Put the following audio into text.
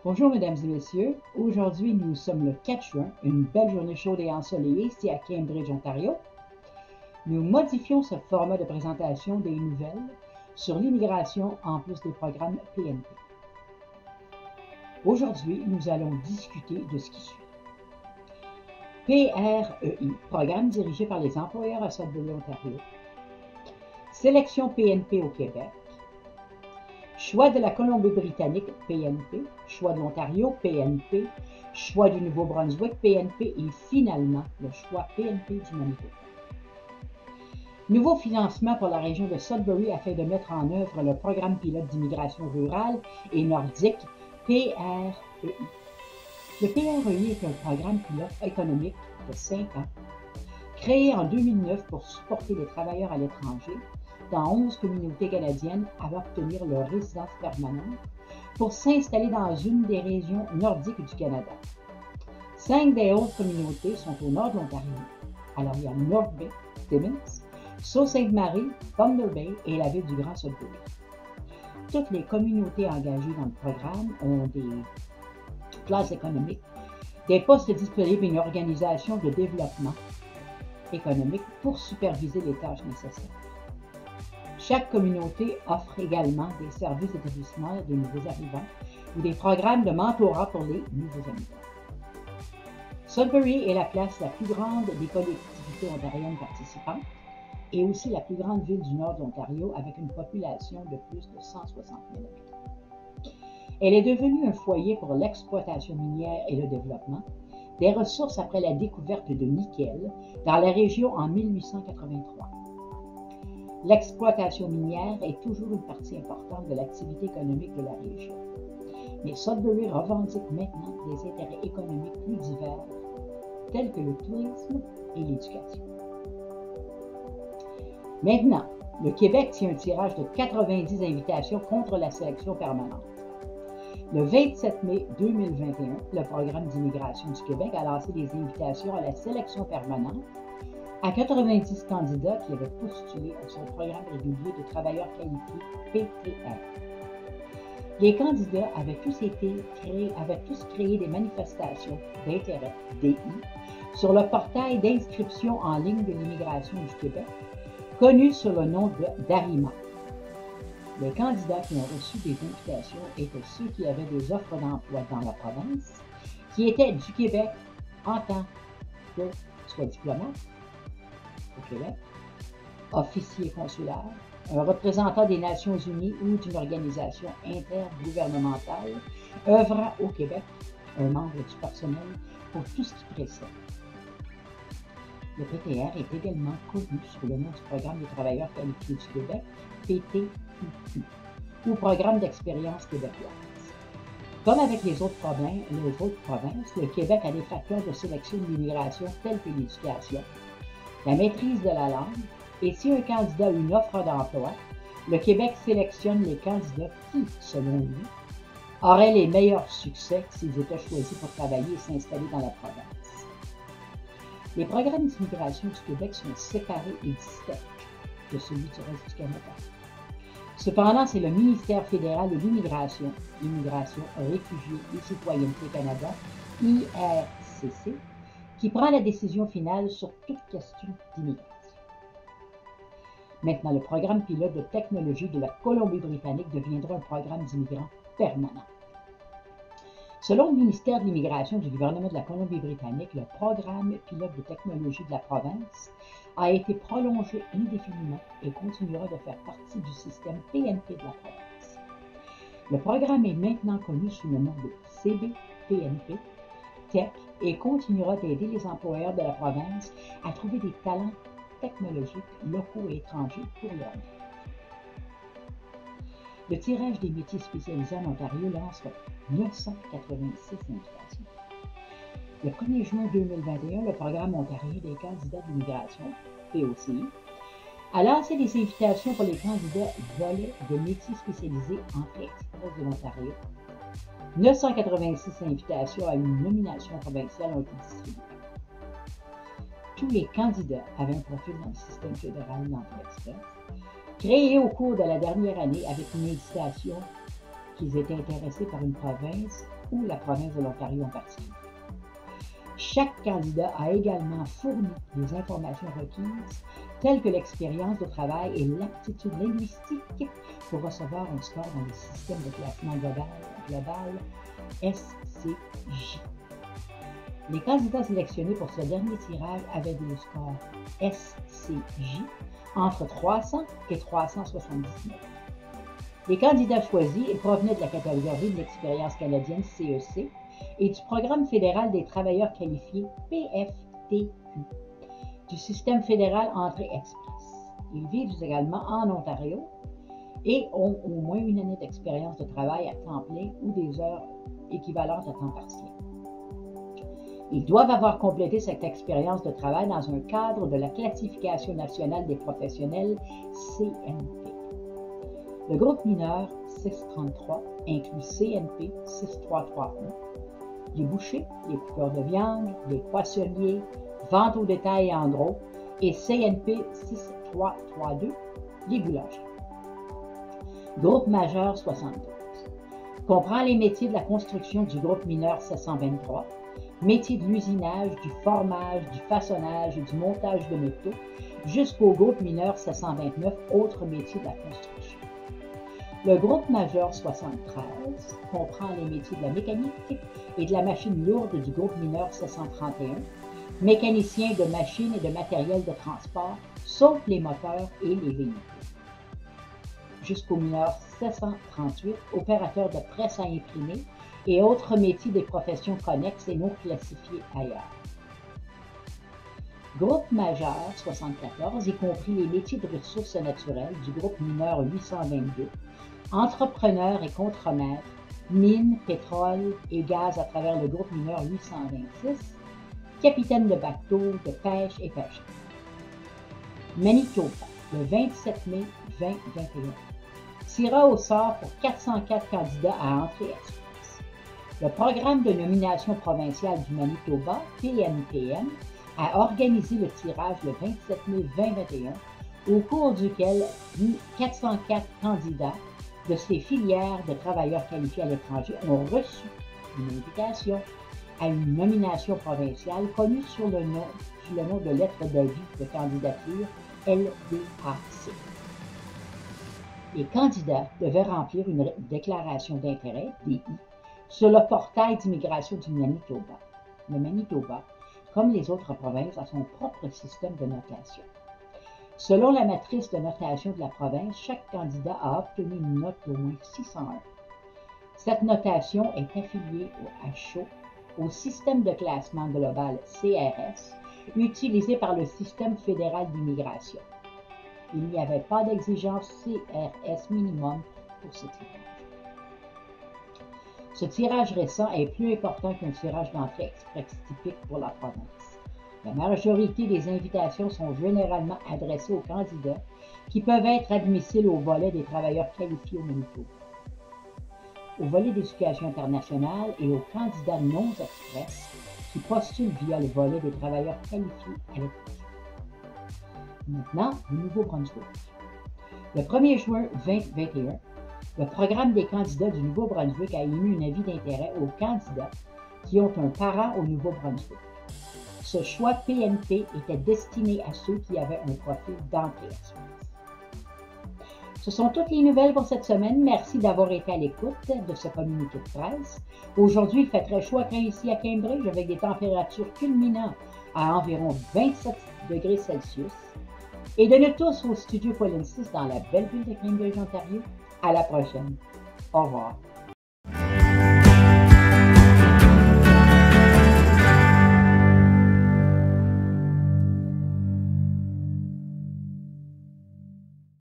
Bonjour mesdames et messieurs, aujourd'hui nous sommes le 4 juin, une belle journée chaude et ensoleillée ici à Cambridge, Ontario. Nous modifions ce format de présentation des nouvelles sur l'immigration en plus des programmes PNP. Aujourd'hui, nous allons discuter de ce qui suit. PREI, programme dirigé par les employeurs à Sudbury, Ontario. Sélection PNP au Québec. Choix de la Colombie-Britannique, PNP. Choix de l'Ontario, PNP. Choix du Nouveau-Brunswick, PNP. Et finalement, le choix PNP du Manitoba. Nouveau financement pour la région de Sudbury afin de mettre en œuvre le programme pilote d'immigration rurale et nordique, PREI. Le PREI est un programme pilote économique de 5 ans, créé en 2009 pour supporter les travailleurs à l'étranger dans 11 communautés canadiennes avant d'obtenir leur résidence permanente pour s'installer dans une des régions nordiques du Canada. 5 des autres communautés sont au nord de l'Ontario. Alors, il y a North Bay, Timmins, Sault-Sainte-Marie, Thunder Bay et la ville du Grand Sudbury. Toutes les communautés engagées dans le programme ont des places économiques, des postes disponibles et une organisation de développement économique pour superviser les tâches nécessaires. Chaque communauté offre également des services d'établissement de nouveaux arrivants ou des programmes de mentorat pour les nouveaux arrivants. Sudbury est la place la plus grande des collectivités ontariennes participantes et aussi la plus grande ville du nord de l'Ontario avec une population de plus de 160 000 habitants. Elle est devenue un foyer pour l'exploitation minière et le développement des ressources après la découverte de nickel dans la région en 1883. L'exploitation minière est toujours une partie importante de l'activité économique de la région. Mais Sudbury revendique maintenant des intérêts économiques plus divers, tels que le tourisme et l'éducation. Maintenant, le Québec tient un tirage de 90 invitations contre la sélection permanente. Le 27 mai 2021, le programme d'immigration du Québec a lancé des invitations à la sélection permanente à 90 candidats qui avaient postulé à son programme régulier de travailleurs qualifiés PTR. Les candidats avaient tous créé des manifestations d'intérêt, DI, sur le portail d'inscription en ligne de l'immigration du Québec, connu sous le nom d'ARIMA. Les candidats qui ont reçu des invitations étaient ceux qui avaient des offres d'emploi dans la province, qui étaient du Québec en tant que soit diplomate au Québec, officier consulaire, un représentant des Nations Unies ou d'une organisation intergouvernementale œuvrant au Québec, un membre du personnel pour tout ce qui précède. Le PTR est également connu sous le nom du Programme des travailleurs qualifiés du Québec, PTQQ, ou Programme d'expérience québécoise. Comme avec les autres provinces, le Québec a des facteurs de sélection de l'immigration tels que l'éducation, la maîtrise de la langue, et si un candidat a une offre d'emploi, le Québec sélectionne les candidats qui, selon lui, auraient les meilleurs succès s'ils étaient choisis pour travailler et s'installer dans la province. Les programmes d'immigration du Québec sont séparés et distincts de celui du reste du Canada. Cependant, c'est le ministère fédéral de l'immigration, Immigration, Réfugiés et Citoyenneté Canada, IRCC, qui prend la décision finale sur toute question d'immigration. Maintenant, le programme pilote de technologie de la Colombie-Britannique deviendra un programme d'immigrants permanent. Selon le ministère de l'Immigration du gouvernement de la Colombie-Britannique, le programme pilote de technologie de la province a été prolongé indéfiniment et continuera de faire partie du système PNP de la province. Le programme est maintenant connu sous le nom de CB-PNP Tech et continuera d'aider les employeurs de la province à trouver des talents technologiques locaux et étrangers pour leur aide. Le tirage des métiers spécialisés en Ontario lance 986 invitations. Le 1er juin 2021, le programme ontarien des candidats d'immigration, POCI, a lancé des invitations pour les candidats volets de métiers spécialisés en express de l'Ontario. 986 invitations à une nomination provinciale ont été distribuées. Tous les candidats avaient un profil dans le système fédéral d'Entrée Express, créé au cours de la dernière année avec une invitation qu'ils étaient intéressés par une province ou la province de l'Ontario en particulier. Chaque candidat a également fourni les informations requises, telles que l'expérience de travail et l'aptitude linguistique pour recevoir un score dans le système de classement global SCJ. Les candidats sélectionnés pour ce dernier tirage avaient des scores SCJ entre 300 et 379. Les candidats choisis provenaient de la catégorie de l'expérience canadienne CEC et du Programme fédéral des travailleurs qualifiés PFTQ, du système fédéral Entrée Express. Ils vivent également en Ontario et ont au moins une année d'expérience de travail à temps plein ou des heures équivalentes à temps partiel. Ils doivent avoir complété cette expérience de travail dans un cadre de la Classification nationale des professionnels CNP. Le groupe mineur 633 inclut CNP 6331, les bouchers, les coupeurs de viande, les poissonniers, vente au détail et en gros, et CNP 6332, les boulangers. Groupe majeur 72 comprend les métiers de la construction du groupe mineur 723, métiers de l'usinage, du formage, du façonnage et du montage de métaux, jusqu'au groupe mineur 729, autres métiers de la construction. Le groupe majeur 73 comprend les métiers de la mécanique et de la machine lourde du groupe mineur 731, mécanicien de machines et de matériel de transport, sauf les moteurs et les véhicules. Jusqu'au mineur 738, opérateur de presse à imprimer et autres métiers des professions connexes et non classifiés ailleurs. Groupe majeur 74, y compris les métiers de ressources naturelles du groupe mineur 822, entrepreneur et contremaître, mines, pétrole et gaz à travers le groupe mineur 826, capitaine de bateau, de pêche et pêcheur. Manitoba, le 27 mai 2021, tira au sort pour 404 candidats à Entrée Express. Le programme de nomination provinciale du Manitoba, PNPM, a organisé le tirage le 27 mai 2021, au cours duquel 404 candidats de ces filières de travailleurs qualifiés à l'étranger ont reçu une invitation à une nomination provinciale connue sous le nom de lettre d'avis de candidature LDAC. Les candidats devaient remplir une déclaration d'intérêt, DI, sur le portail d'immigration du Manitoba. Le Manitoba, comme les autres provinces, a son propre système de notation. Selon la matrice de notation de la province, chaque candidat a obtenu une note d'au moins 601. Cette notation est affiliée au HO, au système de classement global CRS, utilisé par le système fédéral d'immigration. Il n'y avait pas d'exigence CRS minimum pour ce tirage. Ce tirage récent est plus important qu'un tirage d'entrée express typique pour la province. La majorité des invitations sont généralement adressées aux candidats qui peuvent être admissibles au volet des travailleurs qualifiés au Manitoba, au volet d'éducation internationale et aux candidats non express qui postulent via le volet des travailleurs qualifiés à l'étranger. Maintenant, le Nouveau-Brunswick. Le 1er juin 2021, le programme des candidats du Nouveau-Brunswick a émis un avis d'intérêt aux candidats qui ont un parent au Nouveau-Brunswick. Ce choix PNP était destiné à ceux qui avaient un profil d'entrée express. Ce sont toutes les nouvelles pour cette semaine. Merci d'avoir été à l'écoute de ce communiqué de presse. Aujourd'hui, il fait très chaud ici à Cambridge avec des températures culminant à environ 27 degrés Celsius. Et de nous tous au studio Paul & Cis dans la belle ville de Cambridge, Ontario. À la prochaine. Au revoir.